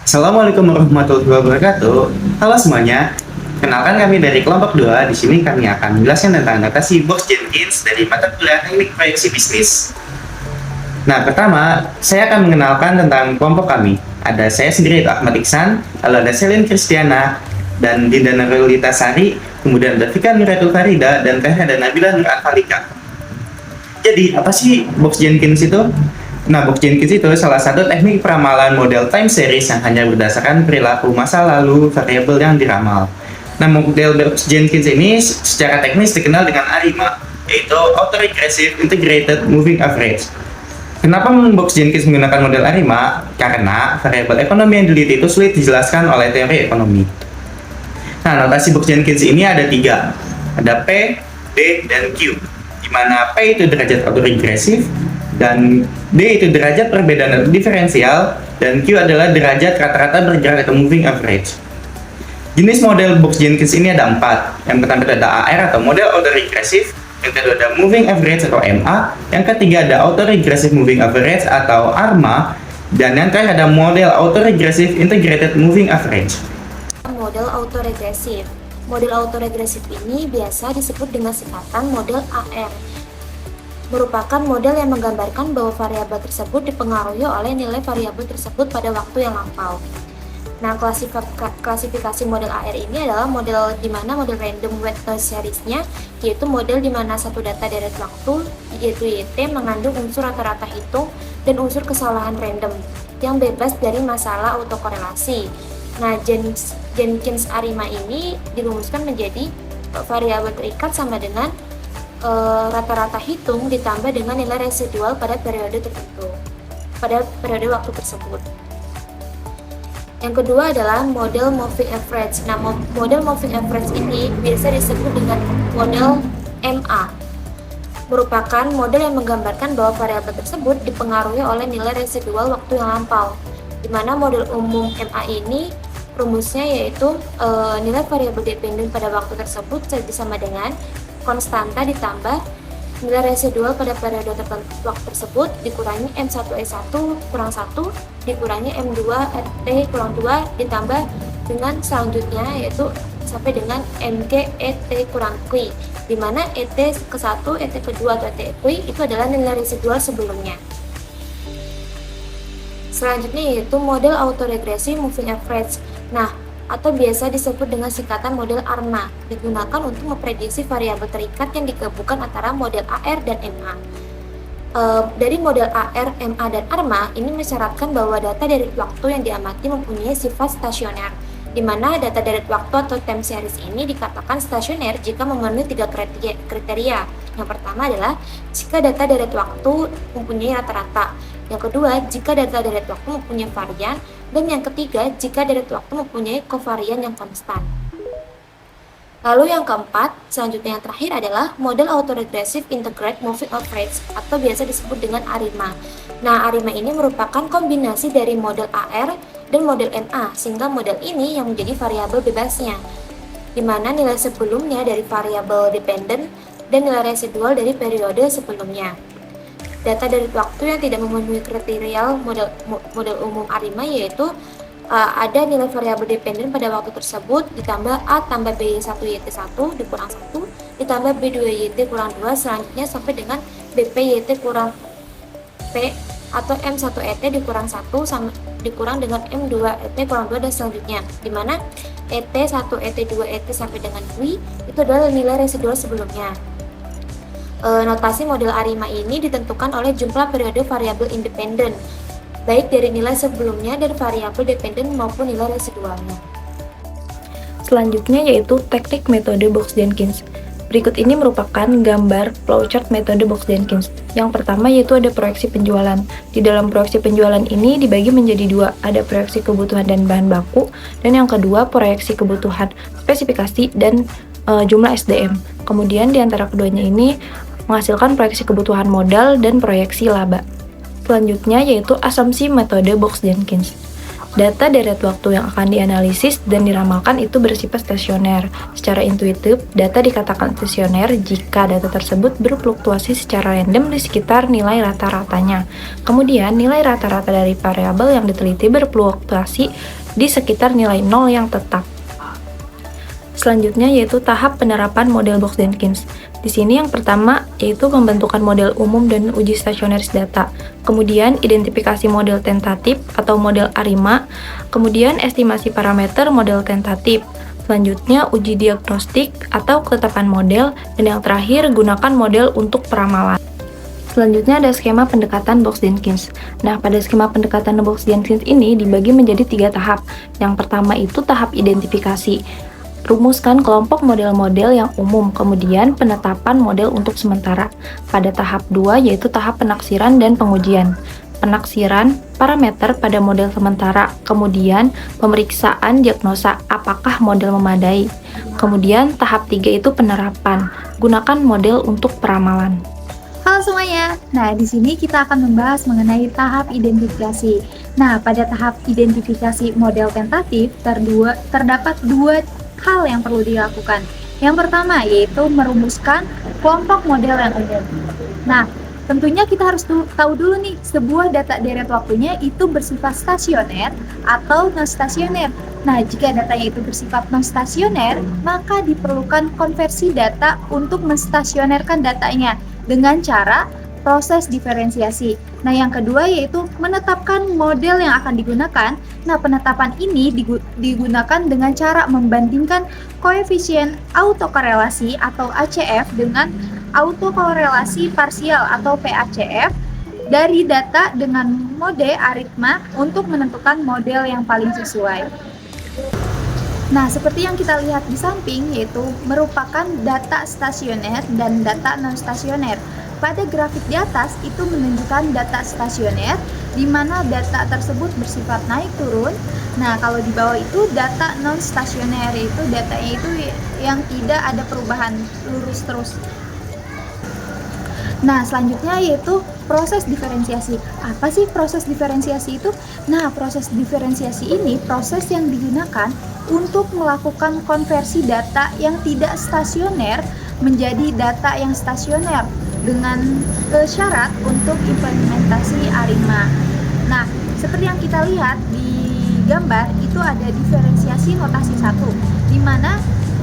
Assalamualaikum warahmatullahi wabarakatuh. Halo semuanya. Kenalkan kami dari kelompok 2. Di sini kami akan menjelaskan tentang notasi Box-Jenkins dari mata kuliah Teknik Proyeksi Bisnis. Nah, pertama, saya akan mengenalkan tentang kelompok kami. Ada saya sendiri, itu Ahmad Iksan, lalu ada Selin Kristiana, dan Dinda Nurulita Sari, kemudian ada Fika Nuratul Farida, dan Teh dan Nabila Nur Anfalika. Jadi, apa sih Box-Jenkins itu? Nah, Box-Jenkins itu salah satu teknik peramalan model time series yang hanya berdasarkan perilaku masa lalu variabel yang diramal. Nah, model Box-Jenkins ini secara teknis dikenal dengan ARIMA, yaitu Autoregressive Integrated Moving Average. Kenapa Box-Jenkins menggunakan model ARIMA? Karena variabel ekonomi yang diteliti itu sulit dijelaskan oleh teori ekonomi. Nah, notasi Box-Jenkins ini ada 3. Ada P, D, dan Q. Di mana P itu derajat autoregresif, dan D itu derajat perbedaan diferensial, dan Q adalah derajat rata-rata bergerak atau moving average. Jenis model Box-Jenkins ini ada 4. Yang pertama ada AR atau model autoregressive, yang kedua ada moving average atau MA, yang ketiga ada autoregressive moving average atau ARMA, dan yang terakhir ada model autoregressive integrated moving average. Model autoregresif. Model autoregresif ini biasa disebut dengan singkatan model AR. Merupakan model yang menggambarkan bahwa variabel tersebut dipengaruhi oleh nilai variabel tersebut pada waktu yang lampau. Nah, klasifikasi model AR ini adalah model di mana model random weight series-nya, yaitu model di mana satu data deret waktu, yaitu YT, mengandung unsur rata-rata hitung dan unsur kesalahan random yang bebas dari masalah autokorelasi. Nah, Jenkins ARIMA ini dirumuskan menjadi variabel terikat sama dengan rata-rata hitung ditambah dengan nilai residual pada periode tertentu, pada periode waktu tersebut. Yang kedua adalah model moving average. Nah, model moving average ini biasa disebut dengan model MA. Merupakan model yang menggambarkan bahwa variabel tersebut dipengaruhi oleh nilai residual waktu yang lampau. Di mana model umum MA ini rumusnya yaitu nilai variabel dependen pada waktu tersebut sama dengan konstanta ditambah nilai residual pada periode waktu tersebut dikurangi M1E1 kurang 1 dikurangi M2T kurang 2 ditambah dengan selanjutnya yaitu sampai dengan MG-ET kurang Q, di mana ET ke-1, ET ke-2 atau ET Q itu adalah nilai residual sebelumnya. Selanjutnya yaitu model autoregresi moving average. Nah, atau biasa disebut dengan singkatan model ARMA, digunakan untuk memprediksi variabel terikat yang digabungkan antara model AR dan MA. Dari model AR, MA, dan ARMA ini mensyaratkan bahwa data deret waktu yang diamati mempunyai sifat stasioner, di mana data deret waktu atau time series ini dikatakan stasioner jika memenuhi 3 kriteria. Yang pertama adalah jika data deret waktu mempunyai rata-rata. Yang kedua, jika data deret waktu mempunyai varian, dan yang ketiga, jika deret waktu mempunyai kovarian yang konstan. Lalu yang keempat, selanjutnya yang terakhir adalah model autoregressive integrated moving average atau biasa disebut dengan ARIMA. Nah, ARIMA ini merupakan kombinasi dari model AR dan model MA, sehingga model ini yang menjadi variabel bebasnya, di mana nilai sebelumnya dari variabel dependen dan nilai residual dari periode sebelumnya. Data dari waktu yang tidak memenuhi kriteria model umum ARIMA yaitu ada nilai variabel dependen pada waktu tersebut ditambah A tambah B1YT1 dikurang 1 ditambah B2YT kurang 2 selanjutnya sampai dengan BPYT kurang P atau M1ET dikurang 1 sama dikurang dengan M2ET kurang 2 dan selanjutnya, di mana ET1, ET2, ET sampai dengan Q itu adalah nilai residual sebelumnya. Notasi model ARIMA ini ditentukan oleh jumlah periode variabel independen, baik dari nilai sebelumnya dan variabel dependen maupun nilai residualnya. Selanjutnya yaitu teknik metode Box-Jenkins. Berikut ini merupakan gambar flowchart metode Box-Jenkins. Yang pertama yaitu ada proyeksi penjualan. Di dalam proyeksi penjualan ini dibagi menjadi 2, ada proyeksi kebutuhan dan bahan baku, dan yang kedua proyeksi kebutuhan spesifikasi dan jumlah SDM. Kemudian di antara keduanya ini menghasilkan proyeksi kebutuhan modal dan proyeksi laba. Selanjutnya yaitu asumsi metode Box-Jenkins. Data deret waktu yang akan dianalisis dan diramalkan itu bersifat stasioner. Secara intuitif, data dikatakan stasioner jika data tersebut berfluktuasi secara random di sekitar nilai rata-ratanya. Kemudian, nilai rata-rata dari variabel yang diteliti berfluktuasi di sekitar nilai 0 yang tetap. Selanjutnya yaitu tahap penerapan model Box-Jenkins. Di sini yang pertama yaitu pembentukan model umum dan uji stasioneris data. Kemudian identifikasi model tentatif atau model ARIMA. Kemudian estimasi parameter model tentatif. Selanjutnya uji diagnostik atau ketetapan model. Dan yang terakhir gunakan model untuk peramalan. Selanjutnya ada skema pendekatan Box-Jenkins. Nah, pada skema pendekatan Box-Jenkins ini dibagi menjadi 3 tahap. Yang pertama itu tahap identifikasi. Rumuskan kelompok model-model yang umum, kemudian penetapan model untuk sementara. Pada tahap 2 yaitu tahap penaksiran dan pengujian. Penaksiran parameter pada model sementara, kemudian pemeriksaan diagnosa apakah model memadai. Kemudian tahap 3 itu penerapan, gunakan model untuk peramalan. Halo semuanya. Nah, di sini kita akan membahas mengenai tahap identifikasi. Nah, pada tahap identifikasi model tentatif terdapat 2 hal yang perlu dilakukan. Yang pertama yaitu merumuskan kelompok model yang umum. Nah, tentunya kita harus tahu dulu nih, sebuah data deret waktunya itu bersifat stasioner atau non-stasioner. Nah, jika datanya itu bersifat non-stasioner, maka diperlukan konversi data untuk menstasionerkan datanya dengan cara proses diferensiasi. Nah, yang kedua yaitu menetapkan model yang akan digunakan. Nah, penetapan ini digunakan dengan cara membandingkan koefisien autokorelasi atau ACF dengan autokorelasi parsial atau PACF dari data dengan mode ARITMA untuk menentukan model yang paling sesuai. Nah, seperti yang kita lihat di samping yaitu merupakan data stasioner dan data non-stasioner. Pada grafik di atas itu menunjukkan data stasioner di mana data tersebut bersifat naik turun. Nah, kalau di bawah itu data non-stasioner, yaitu datanya itu yang tidak ada perubahan, lurus terus. Nah, selanjutnya yaitu proses diferensiasi. Apa sih proses diferensiasi itu? Nah, proses diferensiasi ini proses yang digunakan untuk melakukan konversi data yang tidak stasioner menjadi data yang stasioner dengan syarat untuk implementasi ARIMA. Nah, seperti yang kita lihat di gambar itu ada diferensiasi notasi 1, di mana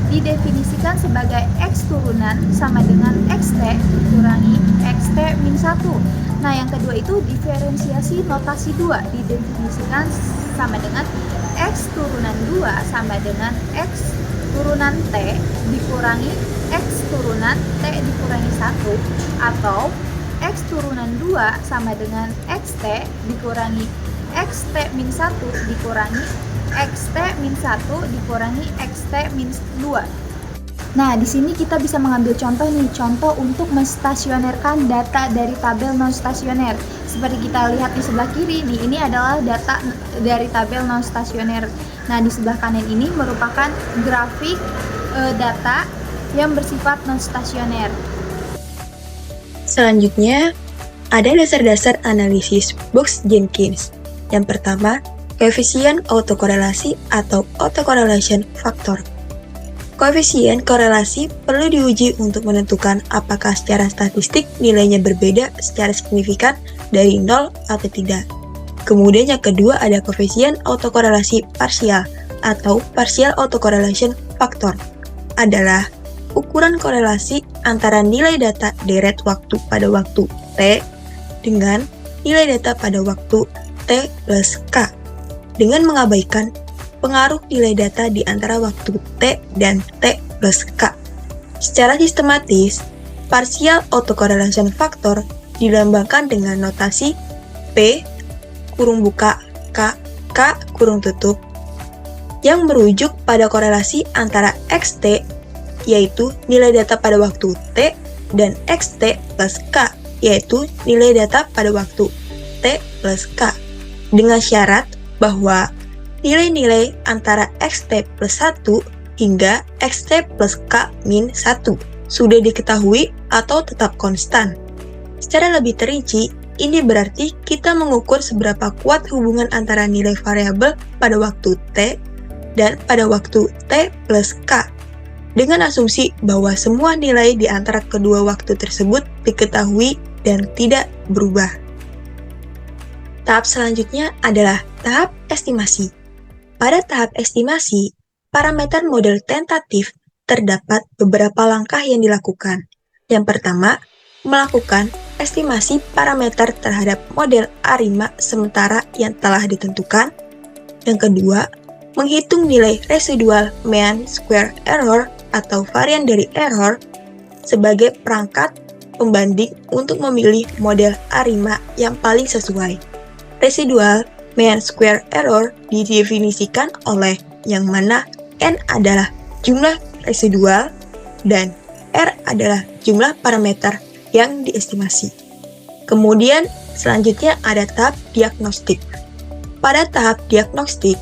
didefinisikan sebagai X turunan sama dengan XT dikurangi XT min 1. Nah, yang kedua itu diferensiasi notasi 2, didefinisikan sama dengan X turunan 2 sama dengan X turunan T dikurangi X turunan T dikurangi 1, atau X turunan 2 sama dengan XT dikurangi XT min 1 dikurangi XT min 1 dikurangi XT min 2. Nah, di sini kita bisa mengambil contoh nih, contoh untuk menstasionerkan data dari tabel non-stasioner. Seperti kita lihat di sebelah kiri nih, ini adalah data dari tabel non-stasioner. Nah, di sebelah kanan ini merupakan grafik data yang bersifat non-stasioner. Selanjutnya, ada dasar-dasar analisis Box-Jenkins. Yang pertama, koefisien autokorelasi atau autocorrelation factor. Koefisien korelasi perlu diuji untuk menentukan apakah secara statistik nilainya berbeda secara signifikan dari 0 atau tidak. Kemudian yang kedua ada koefisien autokorelasi parsial atau partial autocorrelation factor. Adalah ukuran korelasi antara nilai data deret waktu pada waktu T dengan nilai data pada waktu T plus K dengan mengabaikan pengaruh nilai data di antara waktu T dan T plus K. Secara sistematis, partial autocorrelation factor dilambangkan dengan notasi P kurung buka K kurung tutup yang merujuk pada korelasi antara XT yaitu nilai data pada waktu T dan XT plus K yaitu nilai data pada waktu T plus K dengan syarat bahwa nilai-nilai antara XT plus 1 hingga XT plus K min 1 sudah diketahui atau tetap konstan. Secara lebih terinci, Ini berarti kita mengukur seberapa kuat hubungan antara nilai variabel pada waktu T dan pada waktu T plus K, dengan asumsi bahwa semua nilai di antara kedua waktu tersebut diketahui dan tidak berubah. Tahap selanjutnya adalah tahap estimasi. Pada tahap estimasi, parameter model tentatif terdapat beberapa langkah yang dilakukan. Yang pertama, melakukan estimasi parameter terhadap model ARIMA sementara yang telah ditentukan. Yang kedua, menghitung nilai residual mean square error atau varian dari error sebagai perangkat pembanding untuk memilih model ARIMA yang paling sesuai. Residual mean square error didefinisikan oleh yang mana N adalah jumlah residual dan R adalah jumlah parameter yang diestimasi. Kemudian selanjutnya ada tahap diagnostik. Pada tahap diagnostik,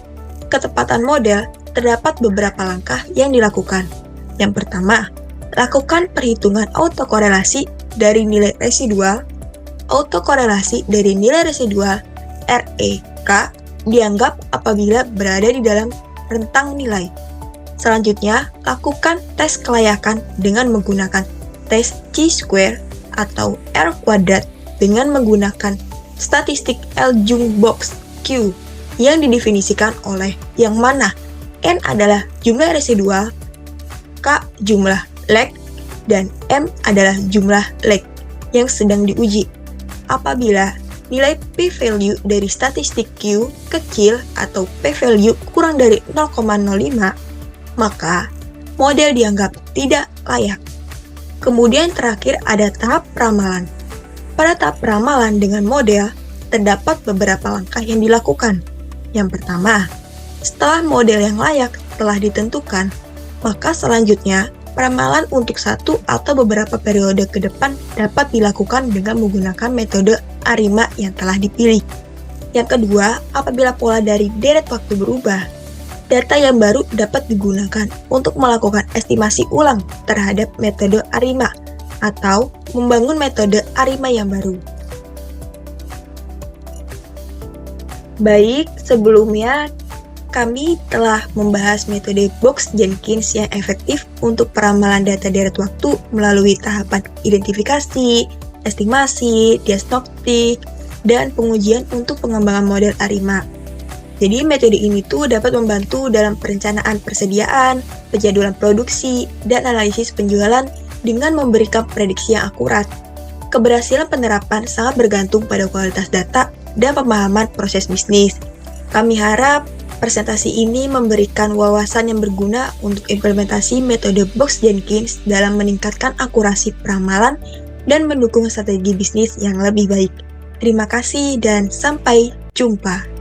ketepatan model terdapat beberapa langkah yang dilakukan. Yang pertama, lakukan perhitungan autokorelasi dari nilai residual. Autokorelasi dari nilai residual REK dianggap apabila berada di dalam rentang nilai. Selanjutnya, lakukan tes kelayakan dengan menggunakan tes chi-square atau R kuadrat dengan menggunakan statistik L-Jung-Box Q yang didefinisikan oleh yang mana N adalah jumlah residual, K jumlah lag, dan M adalah jumlah lag yang sedang diuji. Apabila nilai p-value dari statistik Q kecil atau p-value kurang dari 0,05, maka model dianggap tidak layak. Kemudian terakhir ada tahap ramalan. Pada tahap ramalan dengan model, terdapat beberapa langkah yang dilakukan. Yang pertama, setelah model yang layak telah ditentukan, maka selanjutnya ramalan untuk satu atau beberapa periode ke depan dapat dilakukan dengan menggunakan metode ARIMA yang telah dipilih. Yang kedua, apabila pola dari deret waktu berubah, data yang baru dapat digunakan untuk melakukan estimasi ulang terhadap metode ARIMA atau membangun metode ARIMA yang baru. Baik, sebelumnya kami telah membahas metode Box-Jenkins yang efektif untuk peramalan data deret waktu melalui tahapan identifikasi, estimasi, diagnostik, dan pengujian untuk pengembangan model ARIMA. Jadi metode ini tuh dapat membantu dalam perencanaan persediaan, penjadwalan produksi, dan analisis penjualan dengan memberikan prediksi yang akurat. Keberhasilan penerapan sangat bergantung pada kualitas data dan pemahaman proses bisnis. Kami harap presentasi ini memberikan wawasan yang berguna untuk implementasi metode Box-Jenkins dalam meningkatkan akurasi peramalan dan mendukung strategi bisnis yang lebih baik. Terima kasih dan sampai jumpa.